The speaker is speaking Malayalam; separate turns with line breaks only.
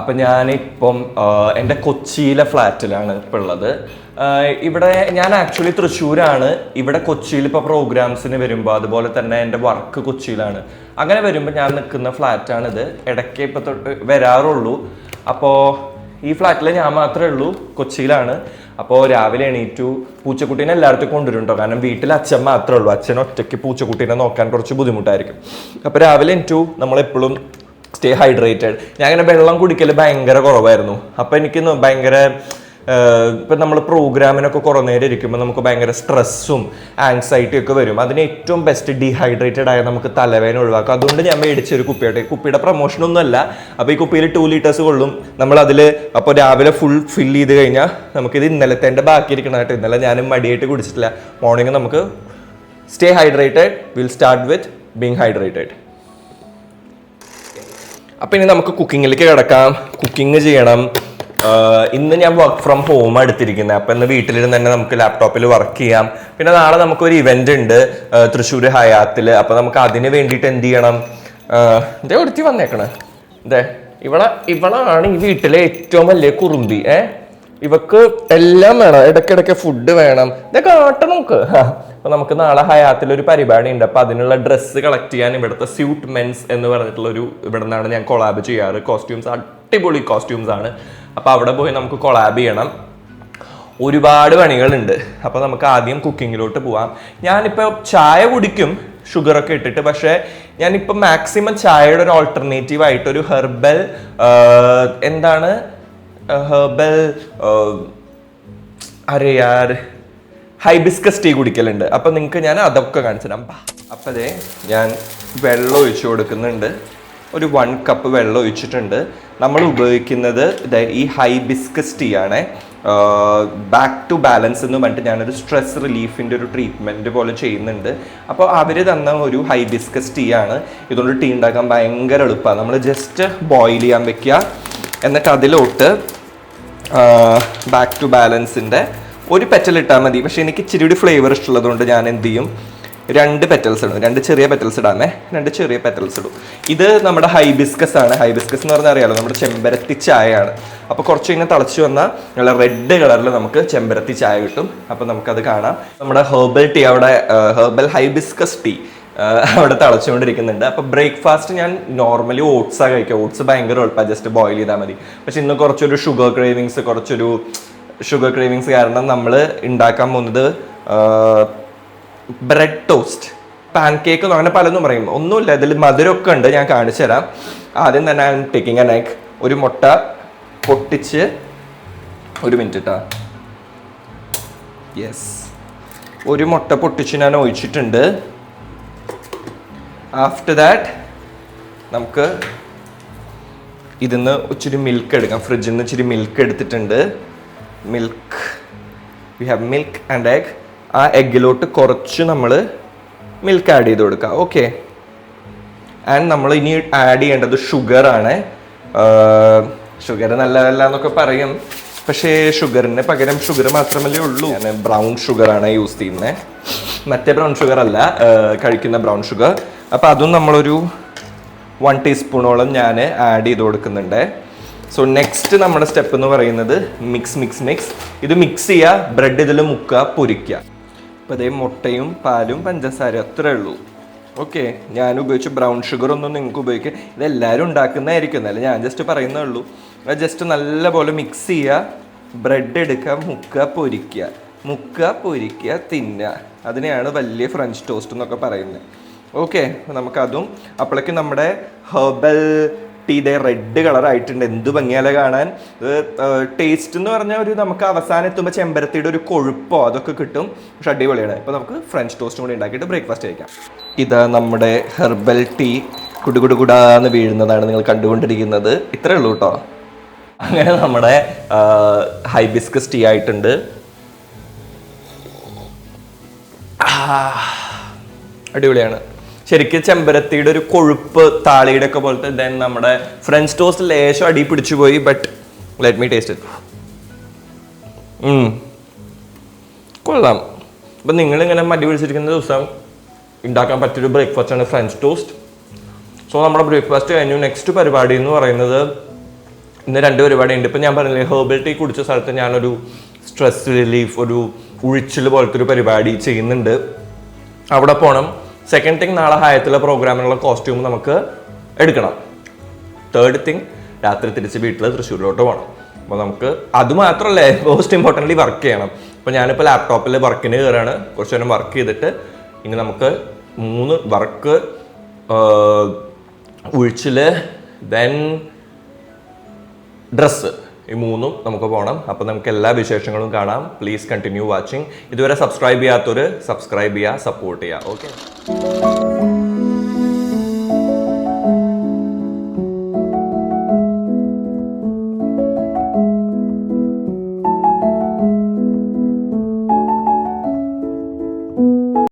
അപ്പം ഞാനിപ്പം എൻ്റെ കൊച്ചിയിലെ ഫ്ലാറ്റിലാണ് ഇപ്പോൾ ഉള്ളത്. ഇവിടെ ഞാൻ ആക്ച്വലി തൃശ്ശൂരാണ്. ഇവിടെ കൊച്ചിയിൽ ഇപ്പോൾ പ്രോഗ്രാംസിന് വരുമ്പോൾ അതുപോലെ തന്നെ എൻ്റെ വർക്ക് കൊച്ചിയിലാണ്. അങ്ങനെ വരുമ്പോൾ ഞാൻ നിൽക്കുന്ന ഫ്ലാറ്റാണിത്. ഇടയ്ക്ക് ഇപ്പോൾ തൊട്ട് വരാറുള്ളൂ. അപ്പോൾ ഈ ഫ്ലാറ്റിൽ ഞാൻ മാത്രമേ ഉള്ളൂ, കൊച്ചിയിലാണ്. അപ്പോൾ രാവിലെ എണീറ്റു, പൂച്ചക്കുട്ടീനെ എല്ലായിടത്തും കൊണ്ടുവരുന്നുണ്ടോ, കാരണം വീട്ടിൽ അച്ഛൻ മാത്രമേ ഉള്ളൂ. അച്ഛൻ ഒറ്റയ്ക്ക് പൂച്ചക്കുട്ടീനെ നോക്കാൻ കുറച്ച് ബുദ്ധിമുട്ടായിരിക്കും. അപ്പോൾ രാവിലെ എണീറ്റു, നമ്മളെപ്പോഴും സ്റ്റേ ഹൈഡ്രേറ്റഡ്. ഞാൻ അങ്ങനെ വെള്ളം കുടിക്കൽ ഭയങ്കര കുറവായിരുന്നു. അപ്പോൾ എനിക്ക് ഭയങ്കര ഇപ്പം നമ്മൾ പ്രോഗ്രാമിനൊക്കെ കുറേ നേരം ഇരിക്കുമ്പോൾ നമുക്ക് ഭയങ്കര സ്ട്രെസ്സും ആങ്സൈറ്റിയും ഒക്കെ വരും. അതിന് ഏറ്റവും ബെസ്റ്റ് ഡീഹൈഡ്രേറ്റഡ് ആയ നമുക്ക് തലവേദന ഒഴിവാക്കും. അതുകൊണ്ട് ഞാൻ മേടിച്ചൊരു കുപ്പിയുടെ പ്രൊമോഷനൊന്നും അല്ല. അപ്പോൾ ഈ കുപ്പിയിൽ 2 liters കൊള്ളും. നമ്മളതിൽ അപ്പോൾ രാവിലെ ഫുൾ ഫില്ല് ചെയ്ത് കഴിഞ്ഞാൽ നമുക്കിത് ഇന്നലത്തെ എൻ്റെ ബാക്കി ഇരിക്കണമായിട്ട്, ഇന്നലെ ഞാനും മടിയായിട്ട് കുടിച്ചിട്ടില്ല. മോർണിംഗ് നമുക്ക് stay hydrated, will start with being hydrated. അപ്പം ഇനി നമുക്ക് കുക്കിങ്ങിലേക്ക് കിടക്കാം. കുക്കിംഗ് ചെയ്യണം. ഇന്ന് ഞാൻ വർക്ക് ഫ്രം ഹോം എടുത്തിരിക്കുന്നത്. അപ്പം ഇന്ന് വീട്ടിലിരുന്ന് തന്നെ നമുക്ക് ലാപ്ടോപ്പിൽ വർക്ക് ചെയ്യാം. പിന്നെ നാളെ നമുക്കൊരു ഇവന്റ് ഉണ്ട് തൃശ്ശൂർ ഹയാത്തിൽ. അപ്പം നമുക്ക് അതിന് വേണ്ടിയിട്ട് എന്ത് ചെയ്യണം? ഇതേ ഒരുത്തി വന്നേക്കണേ. ഇതേ ഇവളാണ് ഈ വീട്ടിലെ ഏറ്റവും വലിയ കുറുമ്പി. ഇവക്ക് എല്ലാം വേണം, ഇടയ്ക്കിടയ്ക്ക് ഫുഡ് വേണം. ഇതൊക്കെ ആട്ടെ നമുക്ക്. അപ്പൊ നമുക്ക് നാളെ ഹയാത്തിൽ ഒരു പരിപാടി ഉണ്ട്. അപ്പൊ അതിനുള്ള ഡ്രസ്സ് കളക്ട് ചെയ്യാൻ ഇവിടുത്തെ സ്യൂട്ട് മെൻസ് എന്ന് പറഞ്ഞിട്ടുള്ള ഇവിടെ നിന്നാണ് ഞാൻ കൊളാബ് ചെയ്യാറ്. കോസ്റ്റ്യൂംസ് അടിപൊളി കോസ്റ്റ്യൂംസ് ആണ്. അപ്പൊ അവിടെ പോയി നമുക്ക് കൊളാബ് ചെയ്യണം. ഒരുപാട് പണികളുണ്ട്. അപ്പൊ നമുക്ക് ആദ്യം കുക്കിങ്ങിലോട്ട് പോവാം. ഞാനിപ്പോ ചായ കുടിക്കും ഷുഗറൊക്കെ ഇട്ടിട്ട്. പക്ഷെ ഞാനിപ്പോൾ മാക്സിമം ചായയുടെ ഒരു ഓൾട്ടർനേറ്റീവ് ആയിട്ട് ഒരു ഹെർബൽ ഹൈബിസ്കസ് ടീ കുടിക്കലുണ്ട്. അപ്പൊ നിങ്ങൾക്ക് ഞാൻ അതൊക്കെ കാണിച്ചു തരാം. അപ്പൊ അതെ ഞാൻ വെള്ളം ഒഴിച്ചു കൊടുക്കുന്നുണ്ട്. ഒരു 1 കപ്പ് വെള്ളം ഒഴിച്ചിട്ടുണ്ട്. നമ്മൾ ഉപയോഗിക്കുന്നത് ഈ ഹൈബിസ്കസ് ടീ ആണ്. ബാക്ക് ടു ബാലൻസ് എന്ന് പറഞ്ഞിട്ട് ഞാനൊരു സ്ട്രെസ് റിലീഫിൻ്റെ ഒരു ട്രീറ്റ്മെൻറ്റ് പോലെ ചെയ്യുന്നുണ്ട്. അപ്പോൾ അവർ തന്ന ഒരു ഹൈബിസ്കസ് ടീ ആണ്. ഇതുകൊണ്ട് ടീ ഉണ്ടാക്കാൻ ഭയങ്കര എളുപ്പമാണ്. നമ്മൾ ജസ്റ്റ് ബോയിൽ ചെയ്യാൻ വെക്കുക. എന്നിട്ട് അതിലോട്ട് ബാക്ക് ടു ബാലൻസിൻ്റെ ഒരു പെറ്റൽ ഇട്ടാൽ മതി. പക്ഷെ എനിക്ക് ഇച്ചിരി കൂടി ഫ്ലേവർ ഇഷ്ടമുള്ളതുകൊണ്ട് ഞാൻ എന്ത് ചെയ്യും, 2 പെറ്റൽസ് ഇടും. 2 ചെറിയ പെറ്റൽസ് ഇടാമേ. 2 ചെറിയ പെറ്റൽസ് ഇടും. ഇത് നമ്മുടെ ഹൈബിസ്കസ് ആണ്. ഹൈബിസ്കസ് എന്ന് പറഞ്ഞാൽ അറിയാലോ, നമ്മുടെ ചെമ്പരത്തി ചായയാണ്. അപ്പോൾ കുറച്ച് ഇങ്ങനെ തിളച്ച് വന്നാൽ നല്ല റെഡ് കളറിൽ നമുക്ക് ചെമ്പരത്തി ചായ കിട്ടും. അപ്പോൾ നമുക്കത് കാണാം. നമ്മുടെ ഹെർബൽ ടീ അവിടെ, ഹെർബൽ ഹൈബിസ്കസ് ടീ അവിടെ തിളച്ചുകൊണ്ടിരിക്കുന്നുണ്ട്. അപ്പോൾ ബ്രേക്ക്ഫാസ്റ്റ് ഞാൻ നോർമലി ഓട്സാണ് കഴിക്കുക. ഓട്സ് ഭയങ്കര എളുപ്പമാണ്, ജസ്റ്റ് ബോയിൽ ചെയ്താൽ മതി. പക്ഷെ ഇന്ന് കുറച്ചൊരു ഷുഗർ ക്രേവിങ്സ് കാരണം നമ്മൾ ഉണ്ടാക്കാൻ പോകുന്നത് ബ്രെഡ് ടോസ്റ്റ്, പാൻ കേക്ക് അങ്ങനെ പലതും പറയും. ഒന്നുമില്ല, ഇതിൽ മധുരമൊക്കെ ഉണ്ട്. ഞാൻ കാണിച്ചു തരാം. ആദ്യം തന്നെ ടേക്കിംഗ് ആൻ എഗ്. ഒരു മുട്ട പൊട്ടിച്ച്, ഒരു മിനിറ്റ് ഇട്ടാ, യെസ്, ഒരു മുട്ട പൊട്ടിച്ച് ഞാൻ ഒഴിച്ചിട്ടുണ്ട്. ആഫ്റ്റർ ദാറ്റ് നമുക്ക് ഇതിന്ന് ഇച്ചിരി മിൽക്ക് എടുക്കാം. ഫ്രിഡ്ജിൽ നിന്ന് ഇച്ചിരി മിൽക്ക് എടുത്തിട്ടുണ്ട്. We have milk and egg. ആ എഗ്ഗിലോട്ട് കുറച്ച് നമ്മൾ മിൽക്ക് ആഡ് ചെയ്ത് കൊടുക്കുക. ഓക്കെ. ആൻഡ് നമ്മൾ ഇനി ആഡ് ചെയ്യേണ്ടത് ഷുഗറാണ്. ഷുഗർ നല്ലതല്ല എന്നൊക്കെ പറയും, പക്ഷേ ഷുഗറിന് പകരം ഷുഗർ മാത്രമല്ലേ ഉള്ളൂ. ഞാൻ ബ്രൗൺ ഷുഗറാണ് യൂസ് ചെയ്യുന്നത്, മറ്റേ ബ്രൗൺ ഷുഗർ അല്ല, കഴിക്കുന്ന ബ്രൗൺ ഷുഗർ. അപ്പോൾ അതും നമ്മളൊരു 1 ടീസ്പൂണോളം ഞാൻ ആഡ് ചെയ്ത് കൊടുക്കുന്നുണ്ട്. സോ നെക്സ്റ്റ് നമ്മുടെ സ്റ്റെപ്പ് എന്ന് പറയുന്നത് മിക്സ്. ഇത് മിക്സ് ചെയ്യുക, ബ്രെഡ് ഇതിൽ മുക്കുക, പൊരിക്കുക. അപ്പോൾ അതേ മുട്ടയും പാലും പഞ്ചസാര അത്രേ ഉള്ളൂ. ഓക്കെ. ഞാൻ ഉപയോഗിച്ച ബ്രൗൺ ഷുഗർ ഒന്നും നിങ്ങൾക്ക് ഉപയോഗിക്കുക, ഇതെല്ലാവരും ഉണ്ടാക്കുന്നതായിരിക്കും, എന്നല്ല ഞാൻ ജസ്റ്റ് പറയുന്നേ ഉള്ളൂ. അത് ജസ്റ്റ് നല്ലപോലെ മിക്സ് ചെയ്യുക, ബ്രെഡ് എടുക്കുക, മുക്കുക, പൊരിക്കുക, തിന്നുക. അതിനെയാണ് വലിയ ഫ്രഞ്ച് ടോസ്റ്റ് എന്നൊക്കെ പറയുന്നത്. ഓക്കെ. നമുക്കതും അപ്പോഴേക്ക് നമ്മുടെ ഹെർബൽ ടീ റെഡ് കളർ ആയിട്ടുണ്ട്. എന്ത് ഭംഗിയാലെ കാണാൻ. ടേസ്റ്റ് എന്ന് പറഞ്ഞാൽ ഒരു നമുക്ക് അവസാനം എത്തുമ്പോൾ ചെമ്പരത്തിയുടെ ഒരു കൊഴുപ്പോ അതൊക്കെ കിട്ടും. പക്ഷെ അടിപൊളിയാണ്. ഇപ്പോൾ നമുക്ക് ഫ്രഞ്ച് ടോസ്റ്റും കൂടി ഉണ്ടാക്കിയിട്ട് ബ്രേക്ക്ഫാസ്റ്റ് കഴിക്കാം. ഇതാ നമ്മുടെ ഹെർബൽ ടീ കുടുകുടുകുടാന്ന് വീഴുന്നതാണ് നിങ്ങൾ കണ്ടുകൊണ്ടിരിക്കുന്നത്. ഇത്രയേ ഉള്ളൂ കേട്ടോ. അങ്ങനെ നമ്മുടെ ഹൈബിസ്കസ് ടീ ആയിട്ടുണ്ട്. അടിപൊളിയാണ്. ശരിക്കും ചെമ്പരത്തിയുടെ ഒരു കൊഴുപ്പ്, താളിയുടെ ഒക്കെ പോലത്തെ. ദെൻ നമ്മുടെ ഫ്രഞ്ച് ടോസ്റ്റ് ലേശം അടി പിടിച്ചു പോയി, but let me taste it. കൊള്ളാം. അപ്പം നിങ്ങളിങ്ങനെ മടി പിടിച്ചിരിക്കുന്ന ദിവസം ഉണ്ടാക്കാൻ പറ്റിയൊരു ബ്രേക്ക്ഫാസ്റ്റ് ആണ് ഫ്രഞ്ച് ടോസ്റ്റ്. സോ നമ്മുടെ ബ്രേക്ക്ഫാസ്റ്റ് കഴിഞ്ഞു. നെക്സ്റ്റ് പരിപാടി എന്ന് പറയുന്നത് ഇന്ന് 2 പരിപാടി ഉണ്ട്. ഇപ്പം ഞാൻ പറഞ്ഞില്ലേ ഹെർബൽ ടീ കുടിച്ച സ്ഥലത്ത് ഞാനൊരു സ്ട്രെസ് റിലീഫ്, ഒരു ഉഴിച്ചിൽ പോലത്തെ ഒരു പരിപാടി ചെയ്യുന്നുണ്ട്. അവിടെ പോകണം. സെക്കൻഡ് തിങ്, നാളെ ഹയത്തിലെ പ്രോഗ്രാമിനുള്ള കോസ്റ്റ്യൂം നമുക്ക് എടുക്കണം. തേർഡ് തിങ്, രാത്രി തിരിച്ച് വീട്ടിൽ തൃശ്ശൂരിലോട്ട് പോകണം. അപ്പോൾ നമുക്ക് അത് മാത്രമല്ലേ, മോസ്റ്റ് ഇമ്പോർട്ടൻ്റ്ലി വർക്ക് ചെയ്യണം. അപ്പോൾ ഞാനിപ്പോൾ ലാപ്ടോപ്പിൽ വർക്കിന് കയറാണ്. കുറച്ച് നേരം വർക്ക് ചെയ്തിട്ട് ഇനി നമുക്ക് 3 വർക്ക്, ഉഴിച്ചിൽ, ദെൻ ഡ്രസ്സ്, ഈ 3 നമുക്ക് പോകണം. അപ്പോൾ നമുക്ക് എല്ലാ വിശേഷങ്ങളും കാണാം. Please continue watching. ഇതുവരെ സബ്സ്ക്രൈബ് ചെയ്യാത്തവർ സബ്സ്ക്രൈബ് ചെയ്യുക, സപ്പോർട്ട് ചെയ്യുക. ഓക്കെ.